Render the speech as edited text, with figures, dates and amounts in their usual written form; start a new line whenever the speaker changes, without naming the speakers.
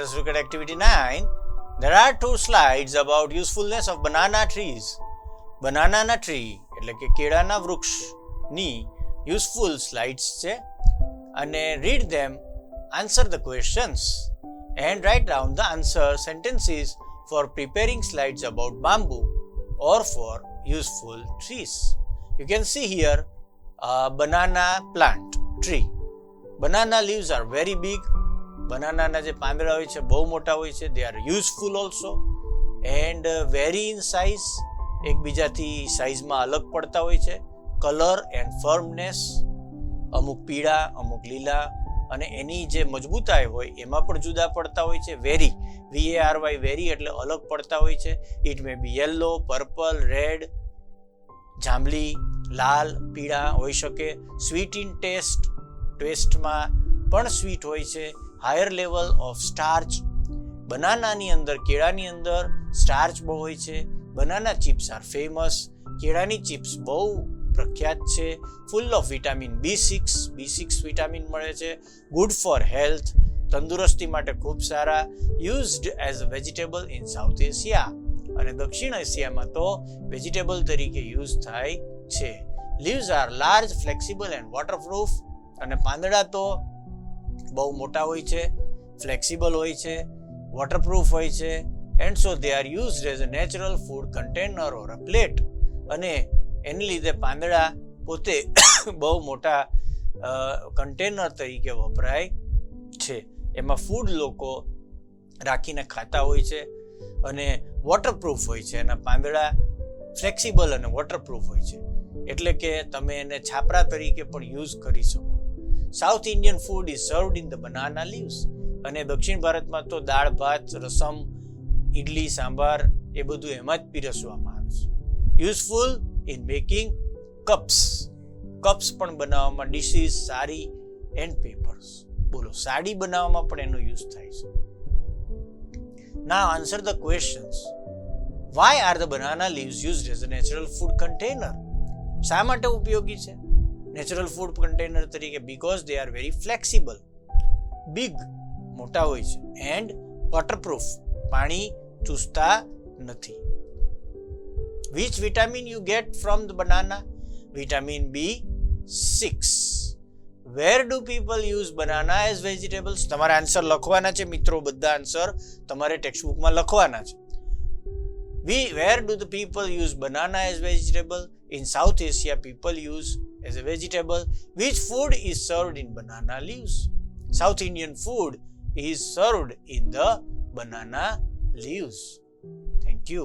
us look at activity 9. There are 2 slides about usefulness of banana trees. Banana tree એટલે કે કેળાના વૃક્ષની useful slides છે અને read them, answer the questions and write down the answer sentences for preparing slides about bamboo or for useful trees. You can see here a banana plant tree. Banana leaves are very big. Banana ના જે પાંદડા હોય છે બહુ મોટા હોય છે. They are useful also and vary in size. એકબીજાથી સાઇઝમાં અલગ પડતા હોય છે. કલર એન્ડ ફર્મનેસ, અમુક પીળા અમુક લીલા અને એની જે મજબૂતાઈ હોય એમાં પણ જુદા પડતા હોય છે. વેરી, VARY વેરી એટલે અલગ પડતા હોય છે. It may be yellow, purple, red, જાંબલી, લાલ, પીળા હોઈ શકે. સ્વીટ ઇન ટેસ્ટમાં પણ સ્વીટ હોય છે. હાયર લેવલ ઓફ સ્ટાર્ચ, બનાનાની અંદર કેળાની અંદર સ્ટાર્ચ બહુ હોય છે. બનાના ચિપ્સ આર ફેમસ, કેળાની ચિપ્સ બહુ પ્રખ્યાત છે. Full of vitamin B6 vitamin મળે છે. ગુડ ફોર હેલ્થ, તંદુરસ્તી માટે ખૂબ સારા. Used as a vegetable in South Asia, અને દક્ષિણ એશિયામાં તો વેજીટેબલ તરીકે યુઝ થાય છે. Leaves are large, flexible and waterproof, અને પાંદડા તો બહુ મોટા હોય છે, ફ્લેક્સિબલ હોય છે, વોટરપ્રૂફ હોય છે. And so they are used as a natural food container or a plate, અને એની લીધે પાંદડા પોતે બહુ મોટા કન્ટેનર તરીકે વપરાય છે. એમાં ફૂડ લોકો રાખીને ખાતા હોય છે અને વોટરપ્રૂફ હોય છે. એના પાંદડા ફ્લેક્સિબલ અને વોટરપ્રૂફ હોય છે, એટલે કે તમે એને છાપરા તરીકે પણ યુઝ કરી શકો. South Indian food is સર્વડ in the banana leaves, અને દક્ષિણ ભારતમાં તો દાળ ભાત, રસમ, ઇડલી, સાંભાર એ બધું એમાં જ પીરસવામાં આવે છે. યુઝફુલ ઇન મેકિંગ કપ્સ પણ બનાવવામાં, ડિશિસ, સાડી એન્ડ પેપર્સ. બોલો, સાડી બનાવવામાં પણ એનો યુઝ થાય છે. Now answer the questions. Why are the banana leaves used as a natural food container? શા માટે ઉપયોગી છે નેચરલ ફૂડ કન્ટેનર તરીકે? Because they are very flexible, big મોટા હોય છે, and waterproof પાણી ચૂસતા નથી. Which vitamin you get from the banana? Vitamin B6. Where do people use banana as vegetables? તમારે આન્સર લખવાના છે મિત્રો, બધા આન્સર તમારે ટેક્સ્ટબુકમાં લખવાના છે. Where do the people use banana as vegetable? In South Asia, people use as a vegetable. Which food is served in banana leaves? South Indian food is served in the banana leaves. Thank you.